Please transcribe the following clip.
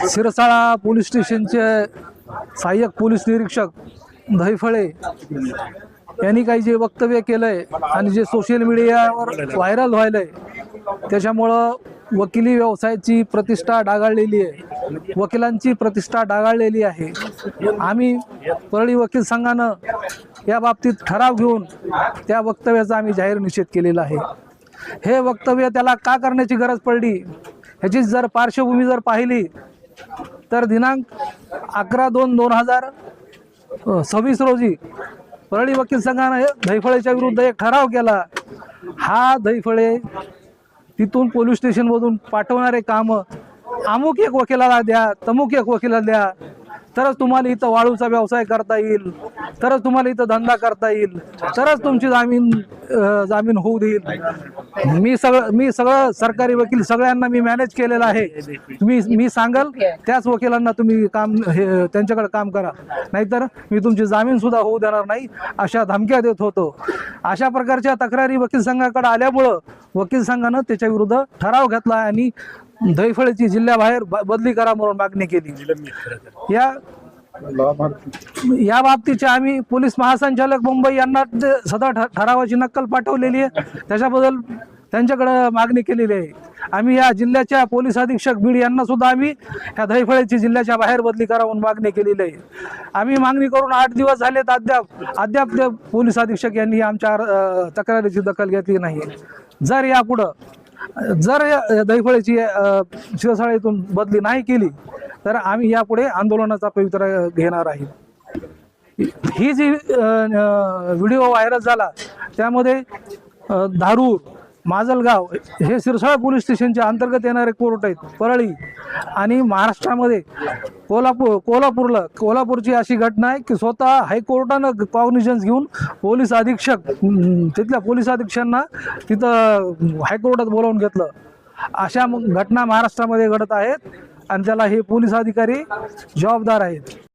Sirsala police स्टेशनचे सहाय्यक police निरीक्षक दहिफळे यांनी काही जे वक्तव्य केलंय आणि जे सोशल मीडियावर व्हायरल व्हायलंय त्याच्यामुळं वकिली व्यवसायाची प्रतिष्ठा डागाळलेली आहे, वकिलांची प्रतिष्ठा डागाळलेली आहे। आम्ही परळी वकील संघानं या बाबतीत ठराव घेऊन त्या वक्तव्याचा आम्ही जाहीर निषेध केलेला आहे। हे वक्तव्य त्याला का करण्याची गरज पडली ह्याची जर पार्श्वभूमी जर पाहिली तर दिनांक 11/2/2026 रोजी परळी वकील संघाने दहिफळेच्या विरुद्ध एक ठराव केला। हा दहिफळे तिथून पोलीस स्टेशनमधून पाठवणारे काम अमुक एक वकिलाला द्या, तमुक एक वकिलाला द्या, तरच तुम्हाला इथं वाळूचा व्यवसाय करता येईल, तरच तुम्हाला इथं धंदा करता येईल, तरच तुमची जामीन होऊ देईल। मी सगळं सरकारी वकील सगळ्यांना मी मॅनेज केलेलं आहे। मी सांगाल त्याच वकिलांना तुम्ही काम त्यांच्याकडे काम करा, नाहीतर मी तुमची जामीन सुद्धा होऊ देणार नाही अशा धमक्या देत होतो। अशा प्रकारच्या तक्रारी वकील संघाकडे आल्यामुळं वकील संघानं त्याच्या विरुद्ध ठराव घेतला आणि दहिफळेची जिल्ह्याबाहेर बदली करा म्हणून मागणी केली। या बाबतीचे आम्ही पोलीस महासंचालक मुंबई यांना सदर ठरावाची नक्कल पाठवलेली आहे, त्याच्याबद्दल त्यांच्याकडे मागणी केलेली आहे। आम्ही या जिल्ह्याच्या पोलीस अधीक्षक बीड यांना सुद्धा आम्ही ह्या दहिफळेची जिल्ह्याच्या बाहेर बदली करा म्हणून मागणी केलेली आहे। आम्ही मागणी करून 8 दिवस झालेत, अद्याप ते पोलीस अधीक्षक यांनी आमच्या तक्रारीची दखल घेतली नाही। जर यापुढं दहिफळेची शिरसाळेतून बदली नाही केली तर आम्ही यापुढे आंदोलनाचा पवित्रा घेणार आहे। ही जी व्हिडिओ व्हायरल झाला त्यामध्ये धारूर, माजलगाव हे सिरसाळा पोलीस स्टेशनच्या अंतर्गत येणारे कोर्ट आहेत परळी, आणि महाराष्ट्रामध्ये कोल्हापूरची अशी घटना आहे की स्वतः हायकोर्टानं कॉग्निजन्स घेऊन पोलीस अधीक्षक तिथल्या पोलीस अधीक्षकांना तिथं हायकोर्टात बोलावून घेतलं। अशा घटना महाराष्ट्रामध्ये घडत आहेत आणि त्याला हे पोलीस अधिकारी जबाबदार आहेत।